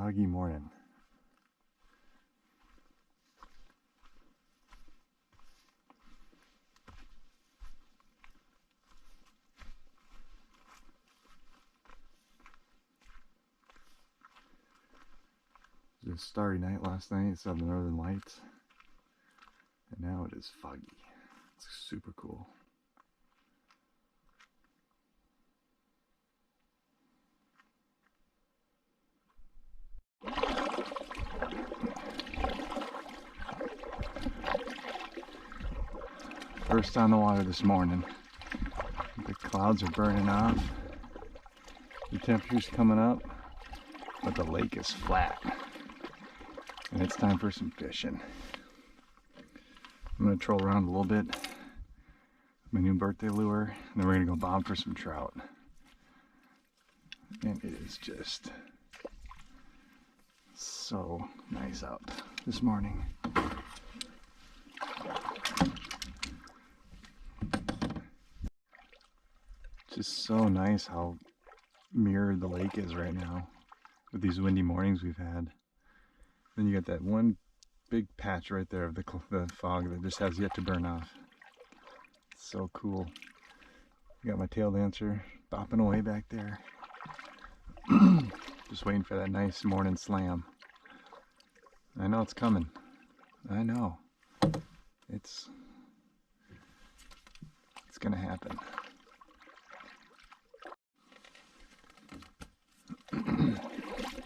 foggy morning. It was a starry night last night, saw the northern lights, and now it is foggy. It's super cool. First on the water this morning. The clouds are burning off. The temperature's coming up, but the lake is flat. And it's time for some fishing. I'm gonna troll around a little bit. My new birthday lure, and then we're gonna go bob for some trout. And it is just so nice out this morning. Just so nice how mirrored the lake is right now with these windy mornings we've had. Then you got that one big patch right there of the fog that just has yet to burn off. It's so cool. I got my tail dancer bopping away back there. Just waiting for that nice morning slam. I know it's coming. I know. It's gonna happen.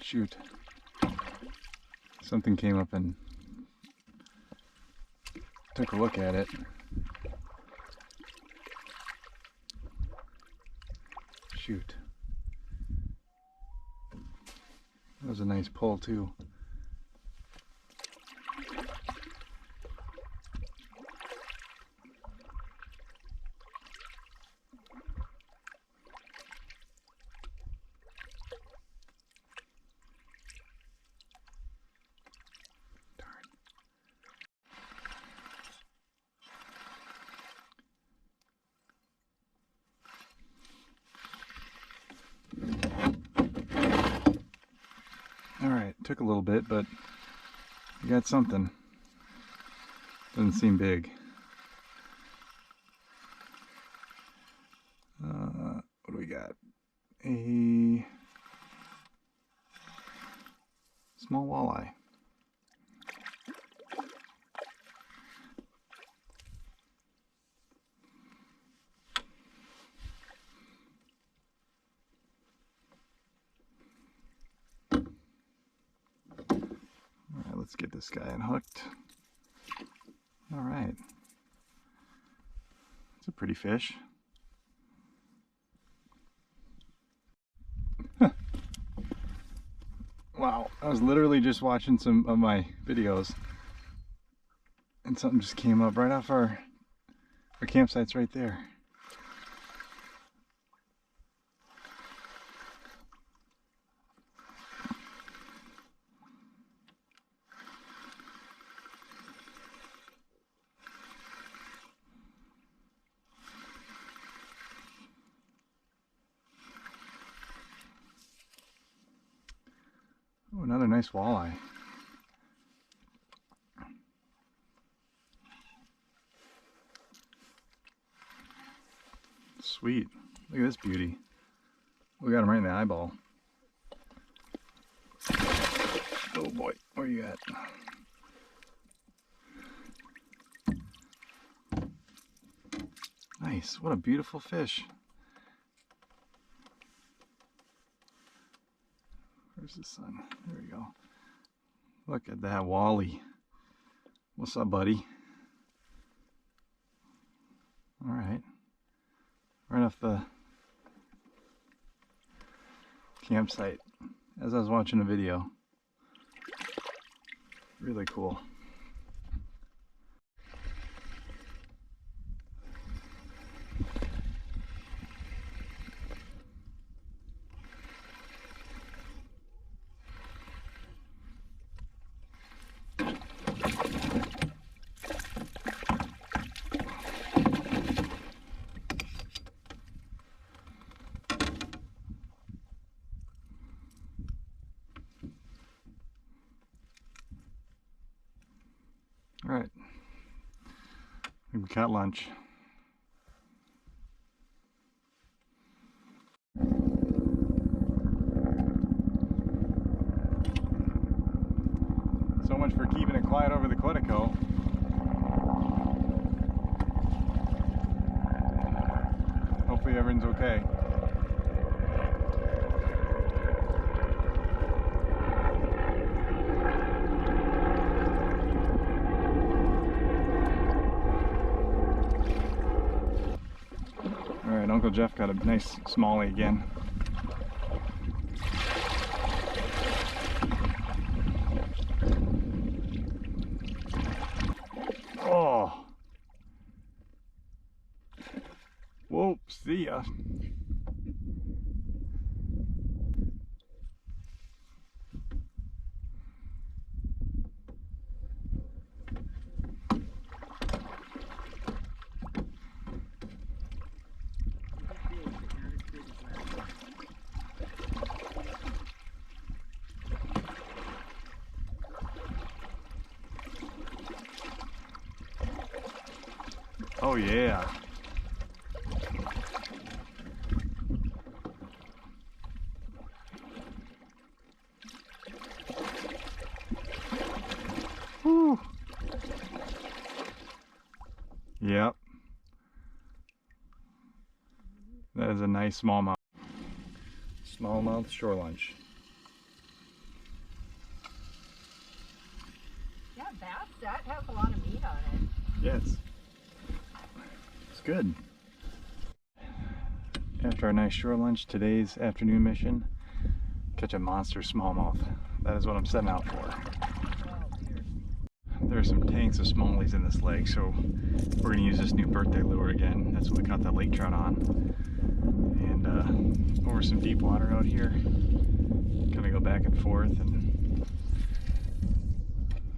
Shoot. Something came up and took a look at it. Shoot. That was a nice pull too. Alright, took a little bit, but you got something. Doesn't seem big. What do we got? A small walleye. Let's get this guy unhooked. All right. It's a pretty fish. Wow, I was literally just watching some of my videos and something just came up right off our campsite's right there. Oh, another nice walleye. Sweet. Look at this beauty. We got him right in the eyeball. Oh boy, where you at? Nice. What a beautiful fish. Where's the sun? There we go. Look at that Wally. What's up, buddy? All right. Right off the campsite as I was watching a video. Really cool. We got lunch. So much for keeping it quiet over the Quetico. Hopefully everyone's okay. Alright, Uncle Jeff got a nice smallie again. Oh! Whoa, see ya. Oh yeah. Whew. Yep. That is a nice smallmouth. Smallmouth shore lunch. Yeah, that has a lot of meat on it. Yes. It's good. After our nice shore lunch, today's afternoon mission, catch a monster smallmouth. That is what I'm setting out for. There are some tanks of smallies in this lake, so we're going to use this new birthday lure again. That's what we caught that lake trout on. And over some deep water out here, kind of go back and forth and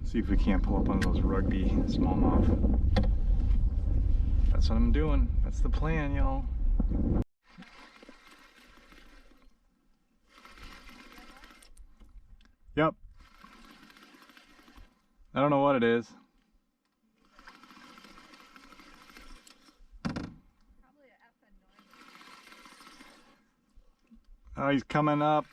see if we can't pull up one of those rugby smallmouth. That's what I'm doing. That's the plan, y'all. Yep. I don't know what it is. Oh, he's coming up.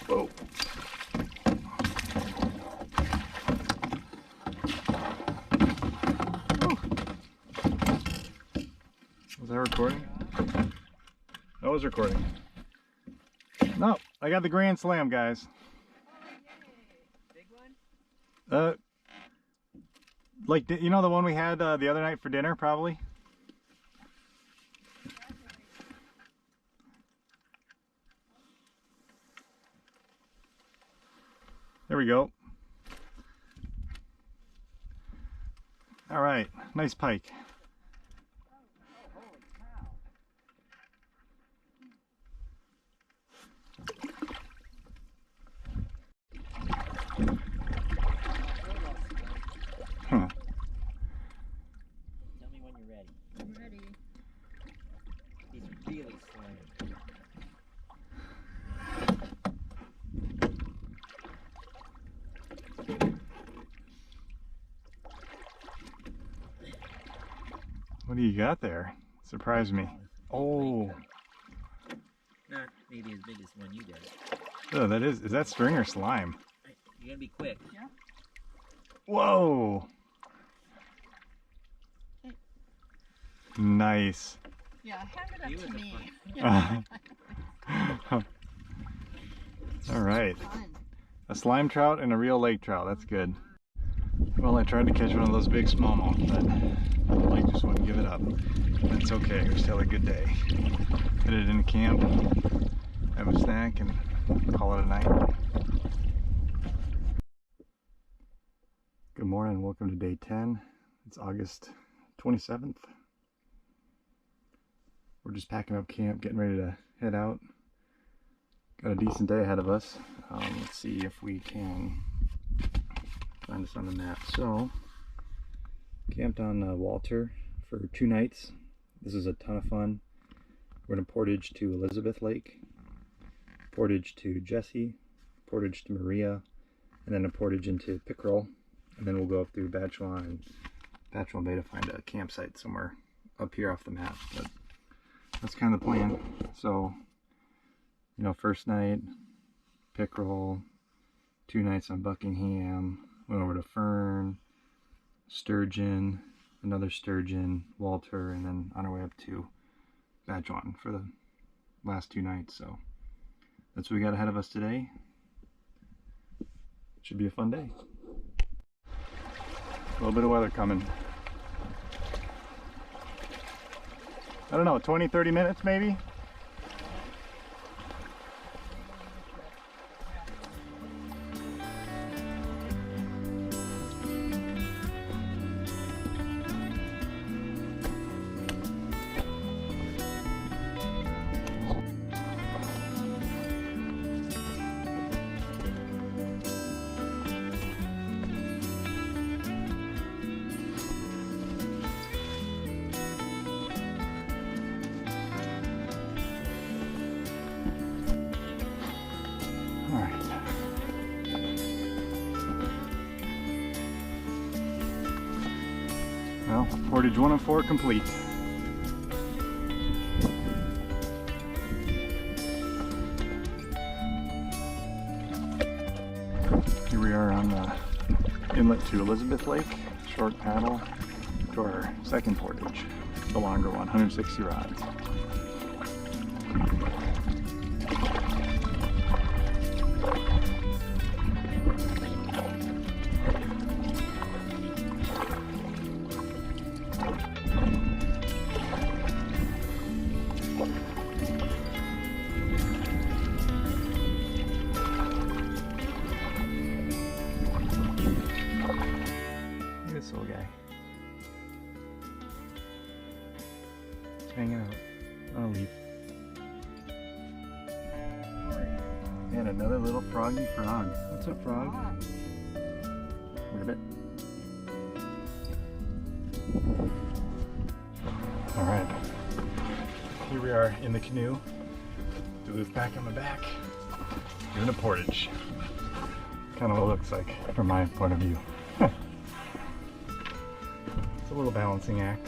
Whoa. Was that recording? That was recording. No, I got the grand slam, guys. Oh, yay. Big one? Like, you know the one we had the other night for dinner, probably? There we go. All right, nice pike. Holy cow. Huh. Tell me when you're ready. I'm ready. He's really slimy. What do you got there? Surprised me. Oh, Not maybe as big as the one you did. oh, that is that string or slime? You're gonna be quick. Yeah. Whoa. Hey. Nice. Yeah, hand it You up to was me. All right. Fun. A slime trout and a real lake trout. That's good. Well, I tried to catch one of those big smallmouth, but the lake just wouldn't give it up. That's okay. We're still a good day. Headed into camp, have a snack, and call it a night. Good morning. Welcome to day 10. It's August 27th. We're just packing up camp, getting ready to head out. Got a decent day ahead of us. Let's see if we can find us on the map. So, camped on Walter for 2 nights. This is a ton of fun. We're going to portage to Elizabeth Lake, portage to Jesse, portage to Maria, and then a portage into Pickerel. And then we'll go up through Bachelon and Bachelon Bay to find a campsite somewhere up here off the map. But that's kind of the plan. So, you know, first night, Pickerel, 2 nights on Buckingham, went over to Fern, Sturgeon, another Sturgeon, Walter, and then on our way up to Bachelon for the last 2 nights. So that's what we got ahead of us today. Should be a fun day. A little bit of weather coming. I don't know, 20-30 minutes maybe? Well, portage 1 of 4 complete. Here we are on the inlet to Elizabeth Lake, short paddle to our second portage, the longer one, 160 rods. This little guy. Just hanging out. I'll leave. And another little froggy frog. What's up, frog? Wait a bit. Alright. Here we are in the canoe. Duluth back on my back. Doing a portage. Kind of what it looks like from my point of view. It's a little balancing act.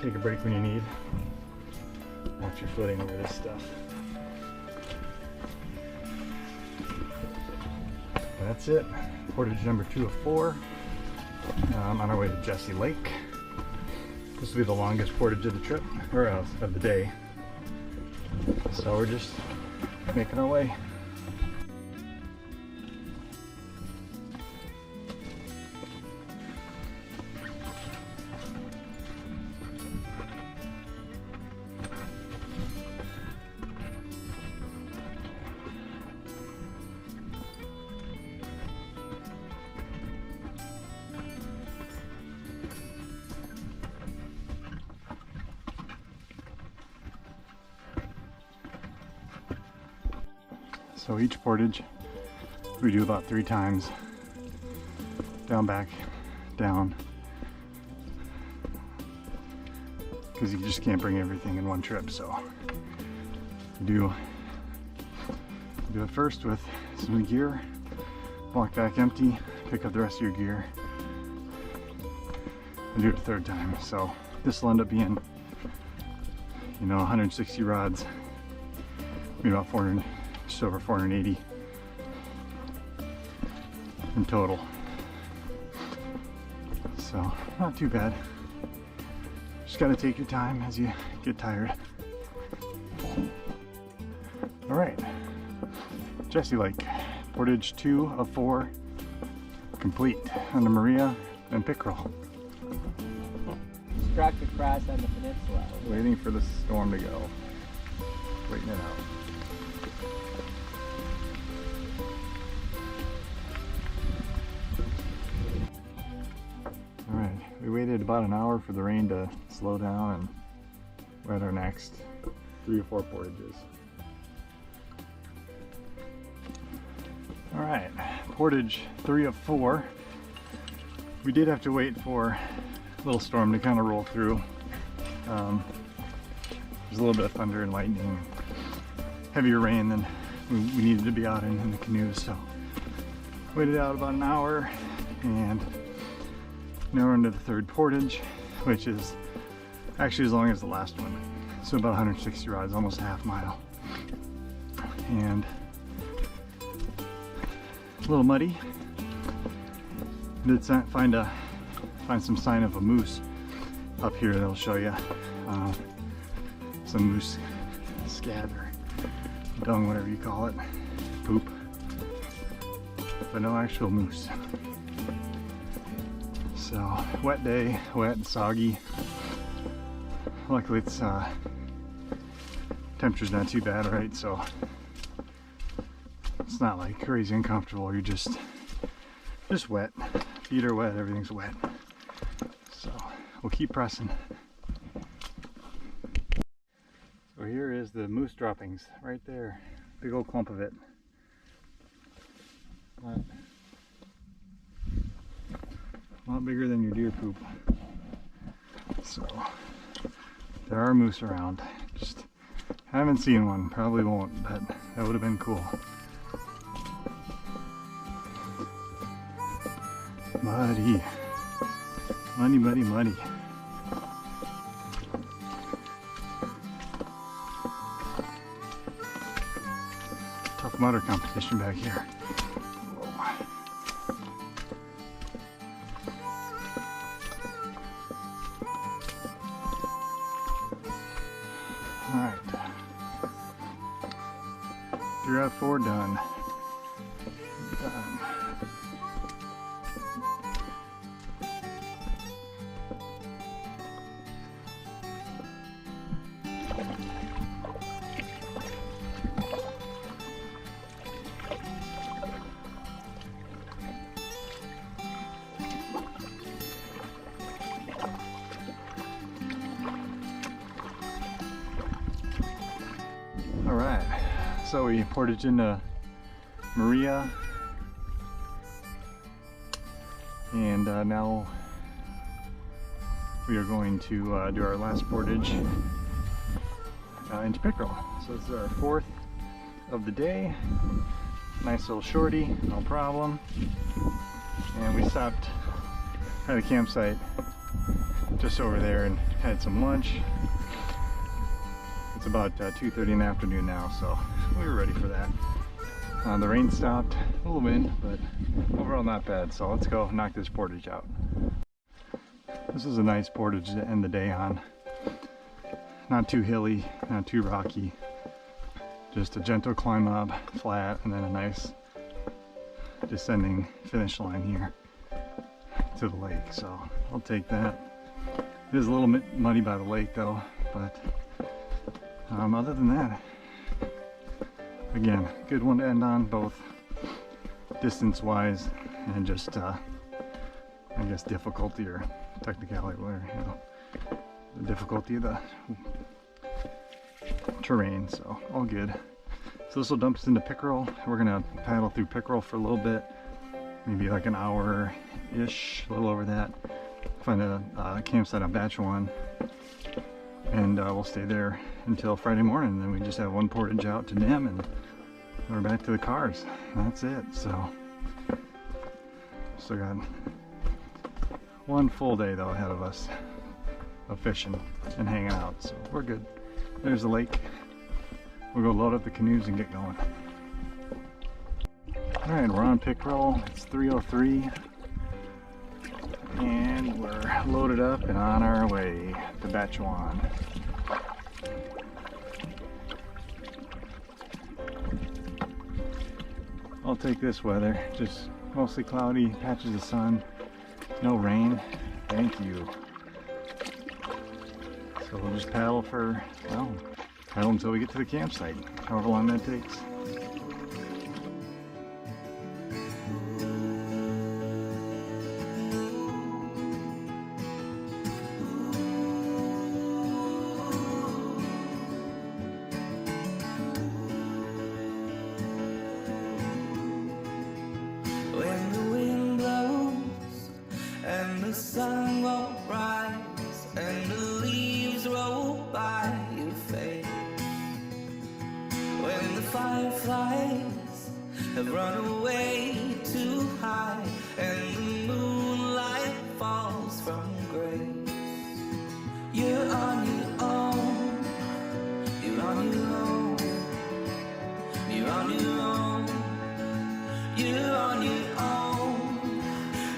Take a break when you need. Watch your footing over this stuff. That's it. Portage number 2 of 4. On our way to Jesse Lake. This will be the longest portage of the trip, or of the day. So we're just making our way. So each portage we do about 3 times. Down, back, down. Because you just can't bring everything in one trip, so you do it first with some gear, walk back empty, pick up the rest of your gear, and do it a 3rd time. So this will end up being, you know, 160 rods, maybe about 400, just over 480 in total. So not too bad. Just gotta take your time as you get tired. All right, Jesse Lake, portage 2 of 4 complete on the Maria and Pickerel. Struck across on the peninsula. Waiting for the storm to go. Waiting it out. Alright, we waited about an hour for the rain to slow down, and we're at our next 3 or 4 portages. Alright, portage 3 of 4. We did have to wait for a little storm to kind of roll through. There's a little bit of thunder and lightning, heavier rain than we needed to be out in the canoes, so waited out about an hour, and now we're into the third portage, which is actually as long as the last one, so about 160 rods, almost a half mile. And a little muddy. Did find some sign of a moose up here that'll show you. Some moose scat or dung, whatever you call it, poop, but no actual moose. So wet day, wet and soggy. Luckily it's temperature's not too bad, right? So it's not like crazy uncomfortable. You're just wet. Feet are wet, everything's wet. So we'll keep pressing. So here is the moose droppings right there. Big old clump of it. A lot bigger than your deer poop. So there are moose around. Just haven't seen one, probably won't, but that would have been cool. Muddy. Muddy, muddy, muddy. Tough mudder competition back here. Alright. 3 out of 4 done. Done. Alright, so we portaged into Maria, and now we are going to do our last portage into Pickerel. So this is our 4th of the day. Nice little shorty, no problem. And we stopped at a campsite just over there and had some lunch. It's about 2:30 in the afternoon now, so we were ready for that. The rain stopped, a little wind, but overall not bad. So let's go knock this portage out. This is a nice portage to end the day on. Not too hilly, not too rocky. Just a gentle climb up, flat, and then a nice descending finish line here to the lake. So I'll take that. It is a little bit muddy by the lake though, but other than that, again, good one to end on, both distance-wise and just, I guess, difficulty or technicality, or the difficulty of the terrain. So all good. So this will dump us into Pickerel. We're gonna paddle through Pickerel for a little bit, maybe like an hour-ish, a little over that. Find a campsite on Batch 1. And we'll stay there until Friday morning. Then we just have one portage out to Nim, and we're back to the cars. That's it. So still got one full day though ahead of us of fishing and hanging out. So we're good. There's the lake. We'll go load up the canoes and get going. All right, we're on Pickerel. It's 3:03. And we're loaded up and on our way to Batch 1. I'll take this weather. Just mostly cloudy, patches of sun, no rain. Thank you. So we'll just paddle for, well, paddle until we get to the campsite, however long that takes. run way too high, and the moonlight falls from grace. You're on your own, you're on your own, you're on your own, you're on your own,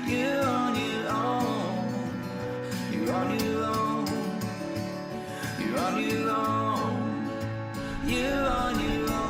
you're on your own, you're on your own, you're on your own, you're on your own.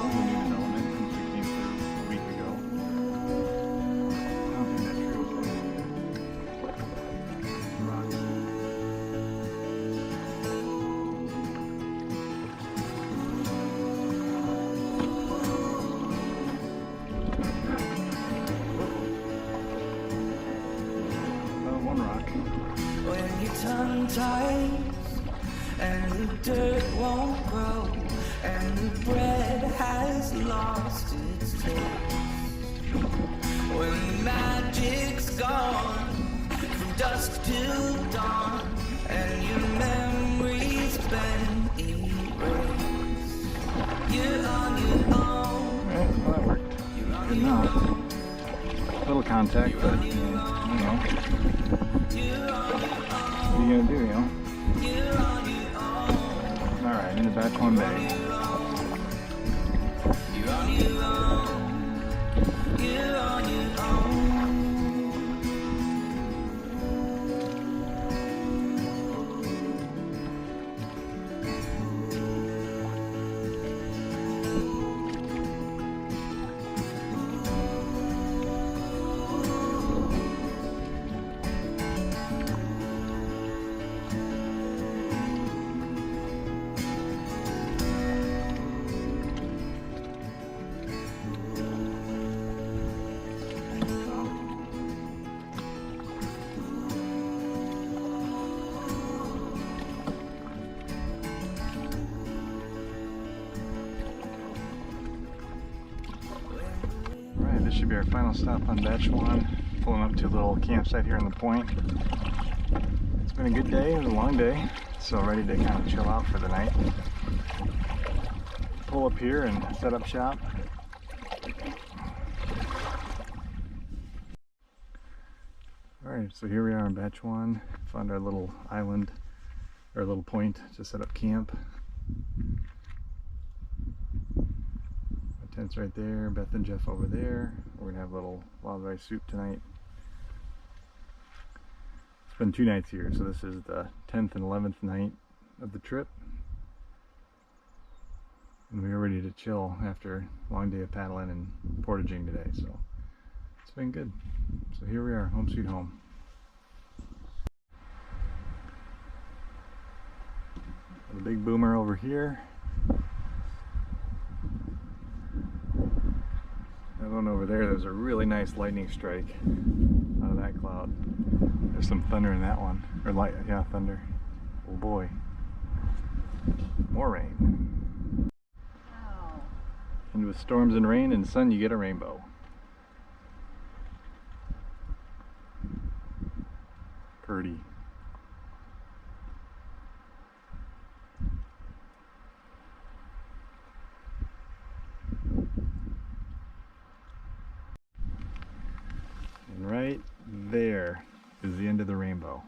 When your tongue ties and the dirt won't grow and the bread has lost its taste, when the magic's gone from dusk till dawn and your memory's been erased, you're on your own. Alright, well that worked. Good enough. Little contact, but you know. What are you gonna do, you know? Alright, into batch 1 bay. You're on your own. You're on your own. This should be our final stop on batch 1. Pulling up to a little campsite here on the point. It's been a good day, it was a long day, so ready to kind of chill out for the night. Pull up here and set up shop. Alright, so here we are on batch 1. Found our little island, or little point to set up camp. Tent's right there, Beth and Jeff over there. We're gonna have a little wild rice soup tonight. It's been 2 nights here, so this is the 10th and 11th night of the trip. And we are ready to chill after a long day of paddling and portaging today, so it's been good. So here we are, home sweet home. The big boomer over here. That one over there's a really nice lightning strike out of that cloud. There's some thunder in that one. Or light, yeah, thunder. Oh boy. More rain. Wow. And with storms and rain and sun, you get a rainbow. Pretty. And right there is the end of the rainbow.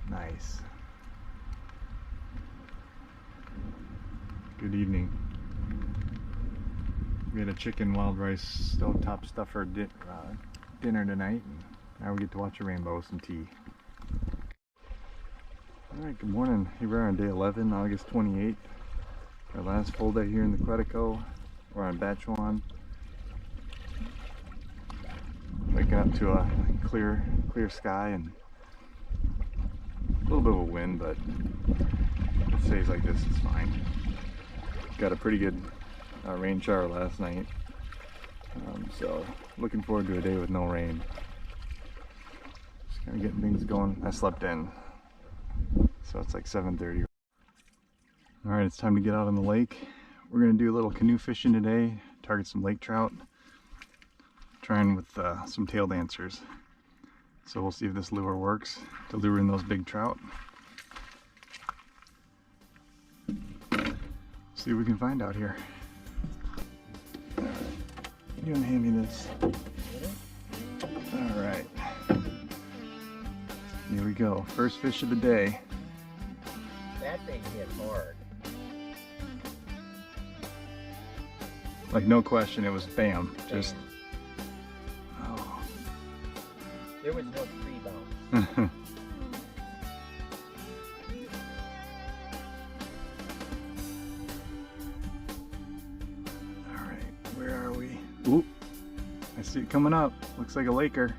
Nice. Good evening. We had a chicken wild rice stovetop stuffer dinner tonight, and now we get to watch a rainbow with some tea. Alright, good morning. Here we are on day 11, August 28th. Our last full day here in the Quetico. We're on batch 1. Waking up to a clear sky and a little bit of a wind, but it stays like this, it's fine. Got a pretty good rain shower last night, so looking forward to a day with no rain. Just kind of getting things going. I slept in, so it's like 7:30. All right, it's time to get out on the lake. We're gonna do a little canoe fishing today, target some lake trout, trying with some tail dancers. So we'll see if this lure works to lure in those big trout. See what we can find out here. You want to hand me this? All right. Here we go. First fish of the day. That thing hit hard. Like no question, it was bam. Just. Oh. There was no pre-bounce. All right, where are we? Oop, I see it coming up. Looks like a Laker.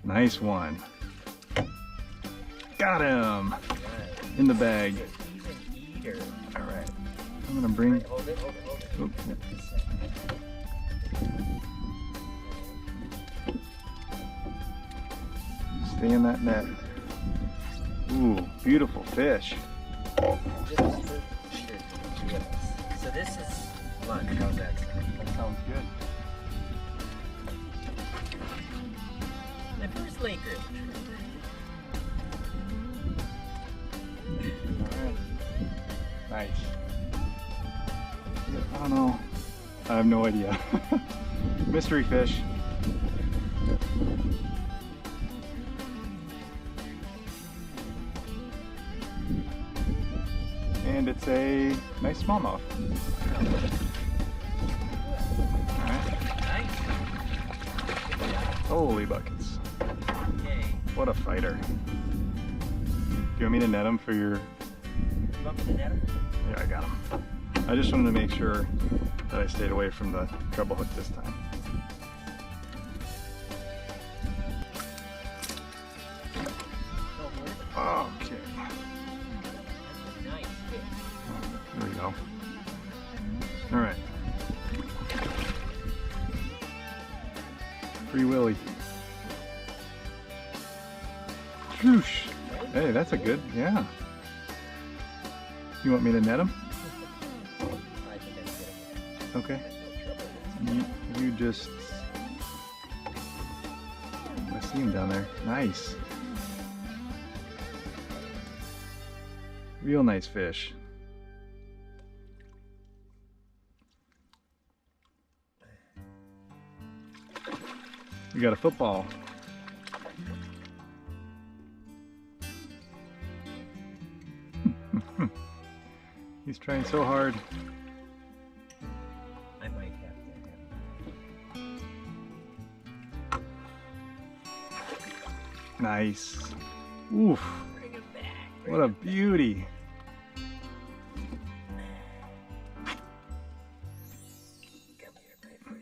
Nice one. Got him. Right. In the bag. He's an eater. All right, I'm gonna bring. Right, hold it, hold it, hold it. Oop. Stay in that net. Ooh, beautiful fish. This is for eater to do this. So this is lunch. How's that? That sounds good. My first Laker. Alright. Nice. I don't know. I have no idea. Mystery fish. And it's a nice smallmouth. Alright. Nice. Holy buckets. Okay. What a fighter. Do you want me to net him for your... You want me to net him? Yeah, I got him. I just wanted to make sure that I stayed away from the treble hook this time. Okay. Nice fish. There we go. All right. Free Willy. Whoosh. Hey, that's a good, yeah. You want me to net him? I think that's good. Okay. No trouble. You just... I see him down there. Nice. Real nice fish. We got a football. He's trying so hard. I might have to have. Nice. Oof. Bring him back. What a beauty. Come here, my friend.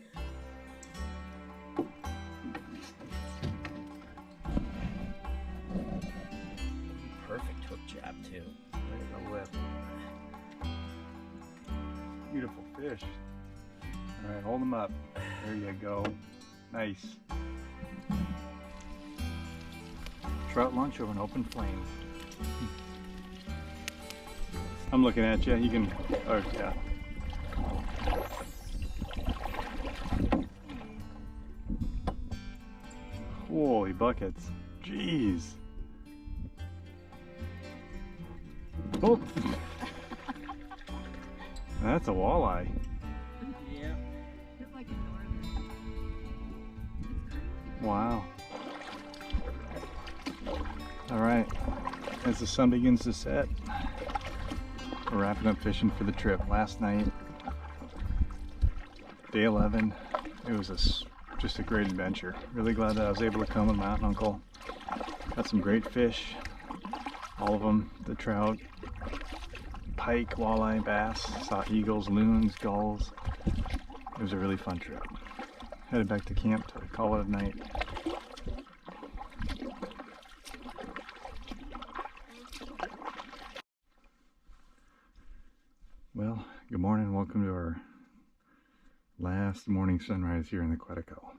Perfect hook job too. Right in the lip. Beautiful fish. All right, hold him up. There you go. Nice. Trout lunch over an open flame. I'm looking at you. You can. Oh yeah. Holy buckets. Jeez. Oh. That's a walleye. Yeah. It's like a northern. Wow. All right. As the sun begins to set, we're wrapping up fishing for the trip. Last night, day 11, it was just a great adventure. Really glad that I was able to come with my aunt and uncle. Got some great fish. All of them, the trout, pike, walleye, bass, saw eagles, loons, gulls. It was a really fun trip. Headed back to camp to call it a night. Well, good morning. Welcome to our last morning sunrise here in the Quetico.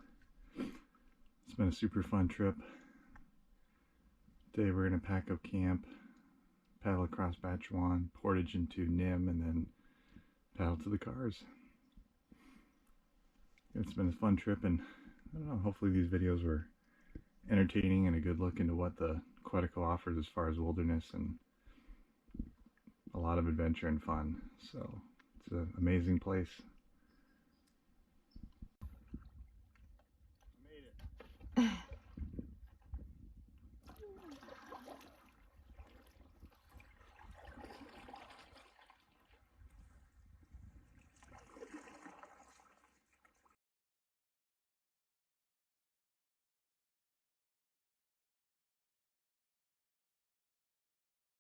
It's been a super fun trip. Today we're going to pack up camp, paddle across Batchewan, portage into Nim, and then paddle to the cars. It's been a fun trip, and I don't know, hopefully these videos were entertaining and a good look into what the Quetico offers as far as wilderness and a lot of adventure and fun. So it's an amazing place.